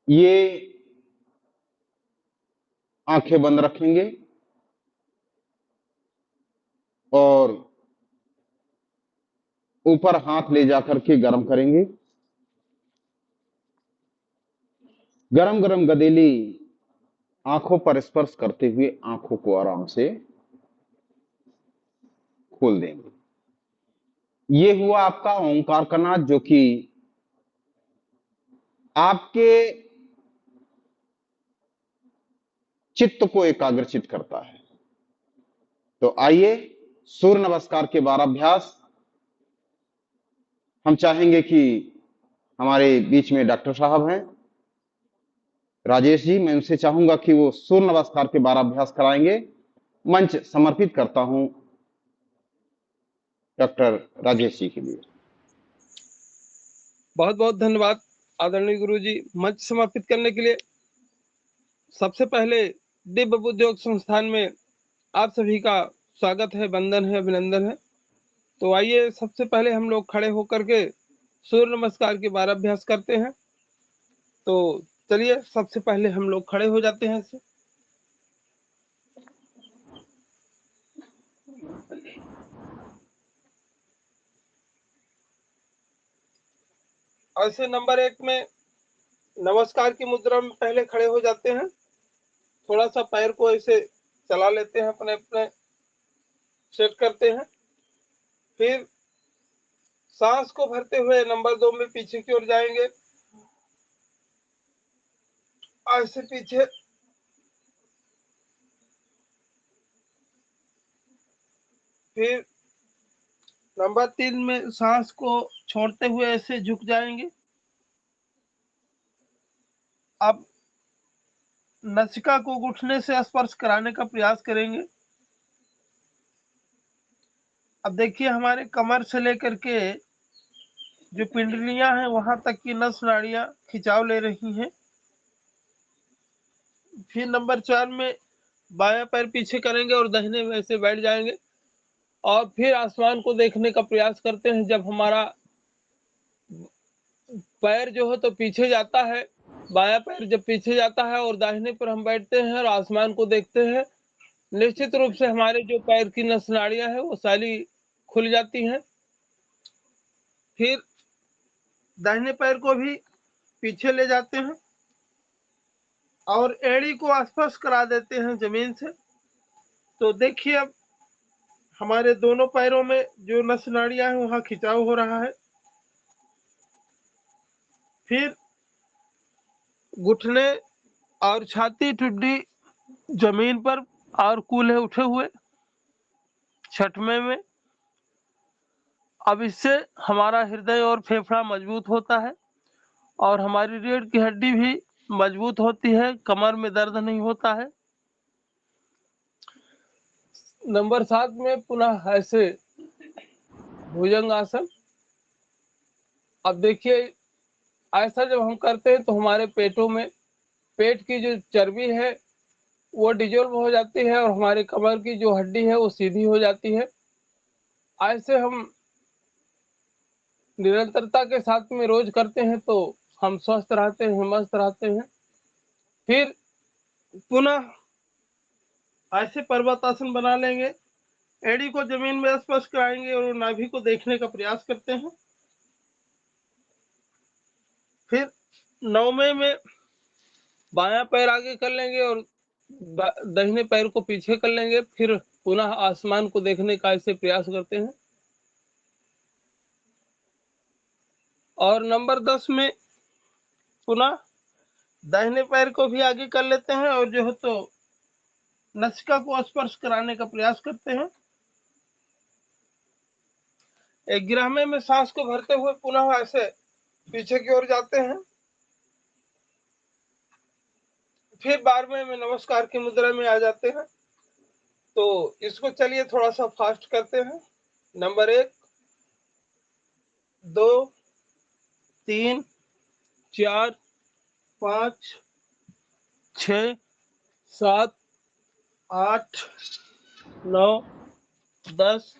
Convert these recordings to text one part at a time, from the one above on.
ये आंखें बंद रखेंगे और ऊपर हाथ ले जाकर के गर्म करेंगे। गरम गरम गदेली आंखों पर स्पर्श करते हुए आंखों को आराम से खोल देंगे। ये हुआ आपका ओंकार का नाद, जो कि आपके चित्त को एकाग्रचित करता है। तो आइए सूर्य नमस्कार के 12 अभ्यास हम चाहेंगे कि हमारे बीच में डॉक्टर साहब हैं राजेश जी, मैं उनसे चाहूंगा कि वो सूर्य नमस्कार के 12 अभ्यास कराएंगे। मंच समर्पित करता हूं डॉक्टर राजेश जी के लिए। बहुत बहुत धन्यवाद आदरणीय गुरु जी, मंच समर्पित करने के लिए। सबसे पहले दिव्य बुद्धियोग संस्थान में आप सभी का स्वागत है, वंदन है, अभिनंदन है। तो आइए सबसे पहले हम लोग खड़े होकर के सूर्य नमस्कार के 12 अभ्यास करते हैं। तो चलिए सबसे पहले हम लोग खड़े हो जाते हैं ऐसे। ऐसे नंबर 1 में नमस्कार की मुद्रा में पहले खड़े हो जाते हैं। थोड़ा सा पैर को ऐसे चला लेते हैं, अपने अपने सेट करते हैं। फिर सांस को भरते हुए नंबर 2 में पीछे की ओर जाएंगे, ऐसे पीछे। फिर नंबर 3 में सांस को छोड़ते हुए ऐसे झुक जाएंगे। अब नासिका को घुटने से स्पर्श कराने का प्रयास करेंगे। अब देखिए हमारे कमर से लेकर के जो पिंडलियां हैं वहां तक की नस नाड़ियां खिंचाव ले रही हैं। फिर नंबर 4 में बायां पैर पीछे करेंगे और दाहिने में ऐसे बैठ जाएंगे और फिर आसमान को देखने का प्रयास करते हैं। जब हमारा पैर जो है तो पीछे जाता है, बायां पैर जब पीछे जाता है और दाहिने पर हम बैठते हैं और आसमान को देखते हैं, निश्चित रूप से हमारे जो पैर की नस नाड़ियां हैं वो सारी खुल जाती हैं। फिर दाहिने पैर को भी पीछे ले जाते हैं और एड़ी को स्पर्श करा देते हैं जमीन से। तो देखिए अब हमारे दोनों पैरों में जो नस नाड़ियां हैं वहां खिंचाव हो रहा है। फिर घुटने और छाती ठुड्डी जमीन पर और कूल्हे उठे हुए छठवें में। अब इससे हमारा हृदय और फेफड़ा मजबूत होता है और हमारी रीढ़ की हड्डी भी मजबूत होती है, कमर में दर्द नहीं होता है। नंबर 7 में पुनः ऐसे भुजंग आसन। अब देखिए ऐसा जब हम करते हैं तो हमारे पेटों में पेट की जो चर्बी है वो डिजोल्व हो जाती है और हमारे कमर की जो हड्डी है वो सीधी हो जाती है। ऐसे हम निरंतरता के साथ में रोज करते हैं तो हम स्वस्थ रहते हैं, मस्त रहते हैं। फिर पुनः ऐसे पर्वतासन बना लेंगे, एड़ी को जमीन में स्पर्श कराएंगे और नाभि को देखने का प्रयास करते हैं। फिर 9वें में बायां पैर आगे कर लेंगे और दाहिने पैर को पीछे कर लेंगे। फिर पुनः आसमान को देखने का ऐसे प्रयास करते हैं। और नंबर 10 में पुनः दाहिने पैर को भी आगे कर लेते हैं और जो है तो नासिका को स्पर्श कराने का प्रयास करते हैं। एक गिरहमे में सांस को भरते हुए पुनः ऐसे पीछे की ओर जाते हैं। फिर 12वें में नमस्कार की मुद्रा में आ जाते हैं। तो इसको चलिए थोड़ा सा फास्ट करते हैं। नंबर 1, 2, 3, 4, 5, 6, 7, 8, 9, 10,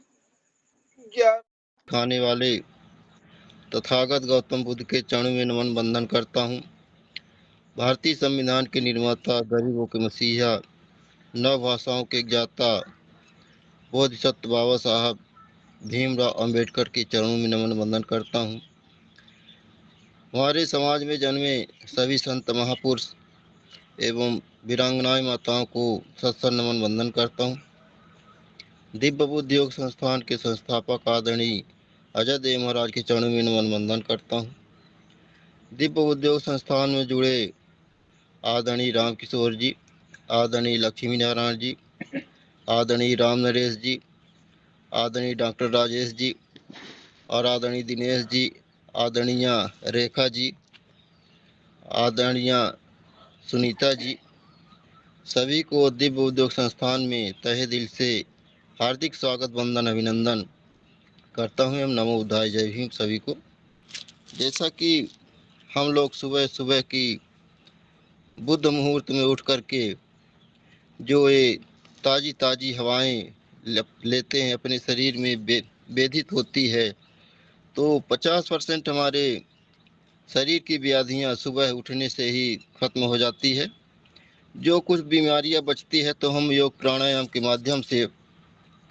11। खाने वाले तथागत गौतम बुद्ध के चरणों में नमन बंदन करता हूँ। भारतीय संविधान के निर्माता, गरीबों के मसीहा, नव भाषाओं के ज्ञाता बोधिसत्व बाबा साहब भीमराव अंबेडकर के चरणों में नमन बंदन करता हूँ। हमारे समाज में जन्मे सभी संत महापुरुष एवं वीरांगनाएं माताओं को सत्संग नमन बंदन करता हूँ। दिव्य बुद्धि योग संस्थान के संस्थापक आदरणीय अजय देव महाराज के चरणों में नमन बंदन करता हूँ। दिव्य उद्योग संस्थान में जुड़े आदरणीय राम किशोर जी, आदरणीय लक्ष्मी नारायण जी, आदरणीय राम नरेश जी, आदरणीय डॉक्टर राजेश जी और आदरणीय दिनेश जी, आदरणीय रेखा जी, आदरणीय सुनीता जी, सभी को दिव्य उद्योग संस्थान में तहे दिल से हार्दिक स्वागत वंदन अभिनंदन करता हूँ एवं नमो बुद्धाय, जय भीम सभी को। जैसा कि हम लोग सुबह सुबह की बुद्ध मुहूर्त में उठ करके जो ये ताज़ी ताज़ी हवाएं लेते हैं, अपने शरीर में वेधित होती है, तो 50% हमारे शरीर की व्याधियां सुबह उठने से ही खत्म हो जाती है। जो कुछ बीमारियां बचती है तो हम योग प्राणायाम के माध्यम से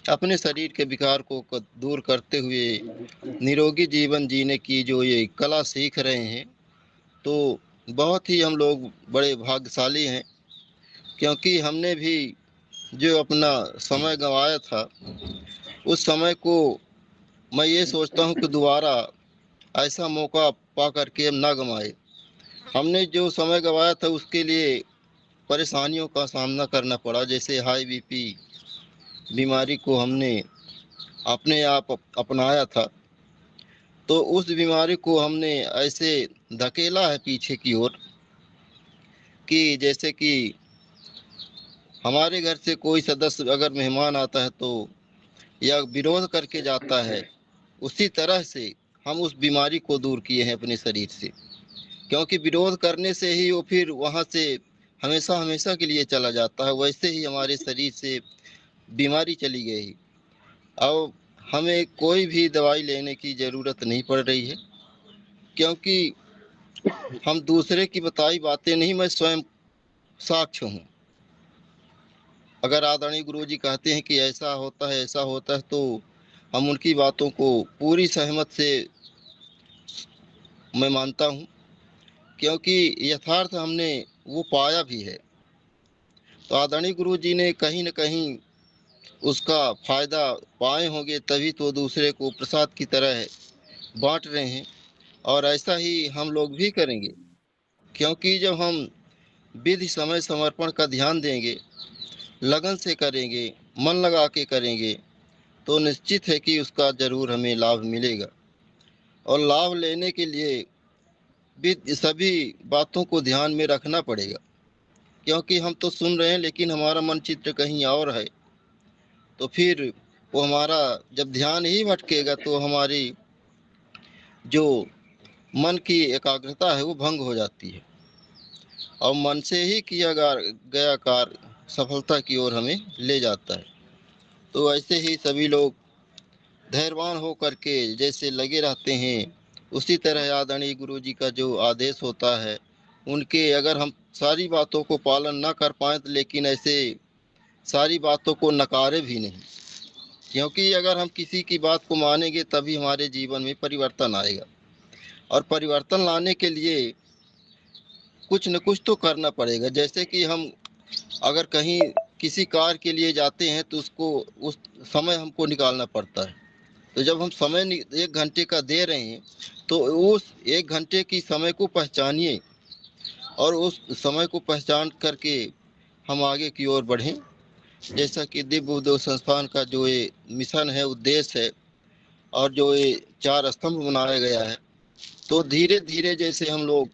अपने शरीर के विकार को दूर करते हुए निरोगी जीवन जीने की जो ये कला सीख रहे हैं, तो बहुत ही हम लोग बड़े भाग्यशाली हैं, क्योंकि हमने भी जो अपना समय गंवाया था, उस समय को मैं ये सोचता हूँ कि दोबारा ऐसा मौका पा करके हम ना गंवाए। हमने जो समय गंवाया था उसके लिए परेशानियों का सामना करना पड़ा, जैसे हाई बीपी बीमारी को हमने अपने आप अपनाया था, तो उस बीमारी को हमने ऐसे धकेला है पीछे की ओर कि जैसे कि हमारे घर से कोई सदस्य अगर मेहमान आता है तो या विरोध करके जाता है, उसी तरह से हम उस बीमारी को दूर किए हैं अपने शरीर से, क्योंकि विरोध करने से ही वो फिर वहाँ से हमेशा हमेशा के लिए चला जाता है। वैसे ही हमारे शरीर से बीमारी चली गई। अब हमें कोई भी दवाई लेने की ज़रूरत नहीं पड़ रही है, क्योंकि हम दूसरे की बताई बातें नहीं, मैं स्वयं साक्ष्य हूँ। अगर आदरणीय गुरु जी कहते हैं कि ऐसा होता है ऐसा होता है, तो हम उनकी बातों को पूरी सहमत से मैं मानता हूँ, क्योंकि यथार्थ हमने वो पाया भी है। तो आदरणीय गुरु जी ने कहीं न कहीं उसका फायदा पाए होंगे, तभी तो दूसरे को प्रसाद की तरह बांट रहे हैं, और ऐसा ही हम लोग भी करेंगे, क्योंकि जब हम विधि समय समर्पण का ध्यान देंगे, लगन से करेंगे, मन लगा के करेंगे, तो निश्चित है कि उसका ज़रूर हमें लाभ मिलेगा। और लाभ लेने के लिए भी सभी बातों को ध्यान में रखना पड़ेगा, क्योंकि हम तो सुन रहे हैं लेकिन हमारा मन चित्र कहीं और है, तो फिर वो हमारा जब ध्यान ही भटकेगा तो हमारी जो मन की एकाग्रता है वो भंग हो जाती है, और मन से ही किया गया कार्य सफलता की ओर हमें ले जाता है। तो ऐसे ही सभी लोग धैर्यवान हो करके जैसे लगे रहते हैं, उसी तरह आदरणीय गुरु जी का जो आदेश होता है, उनके अगर हम सारी बातों को पालन ना कर पाएँ, तो लेकिन ऐसे सारी बातों को नकारे भी नहीं, क्योंकि अगर हम किसी की बात को मानेंगे तभी हमारे जीवन में परिवर्तन आएगा, और परिवर्तन लाने के लिए कुछ न कुछ तो करना पड़ेगा। जैसे कि हम अगर कहीं किसी कार्य के लिए जाते हैं तो उसको उस समय हमको निकालना पड़ता है। तो जब हम समय 1 घंटे का दे रहे हैं, तो उस 1 घंटे की समय को पहचानिए और उस समय को पहचान करके हम आगे की ओर बढ़ें। जैसा कि दिव्य उद्योग संस्थान का जो ये मिशन है, उद्देश्य है, और जो ये 4 स्तंभ बनाया गया है, तो धीरे धीरे जैसे हम लोग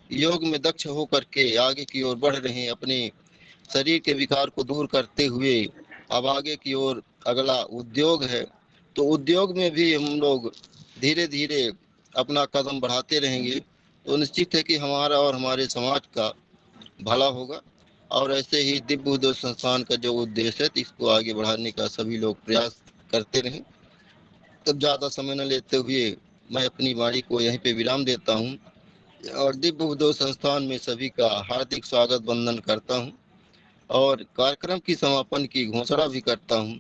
योग में दक्ष होकर के आगे की ओर बढ़ रहे हैं, अपने शरीर के विकार को दूर करते हुए अब आगे की ओर अगला उद्योग है, तो उद्योग में भी हम लोग धीरे धीरे अपना कदम बढ़ाते रहेंगे, तो निश्चित है कि हमारा और हमारे समाज का भला होगा। और ऐसे ही दिव्य उद्योग संस्थान का जो उद्देश्य है, तो इसको आगे बढ़ाने का सभी लोग प्रयास करते रहें। तब ज़्यादा समय न लेते हुए मैं अपनी वाणी को यहीं पे विराम देता हूँ और दिव्य उद्योग संस्थान में सभी का हार्दिक स्वागत वंदन करता हूँ और कार्यक्रम की समापन की घोषणा भी करता हूँ।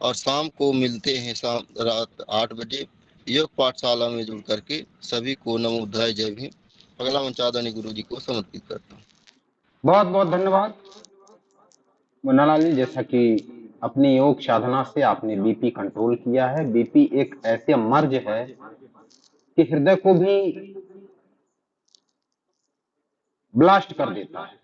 और शाम को मिलते हैं, शाम रात 8 बजे योग पाठशाला में जुड़ करके। सभी को नमो बुद्धाय, जय भीम। अगला मंच आदरणीय गुरु जी को समर्पित करता हूँ। बहुत बहुत धन्यवाद मुन्नालाल जी। जैसा कि अपनी योग साधना से आपने बीपी कंट्रोल किया है। बीपी एक ऐसे मर्ज है कि हृदय को भी ब्लास्ट कर देता है।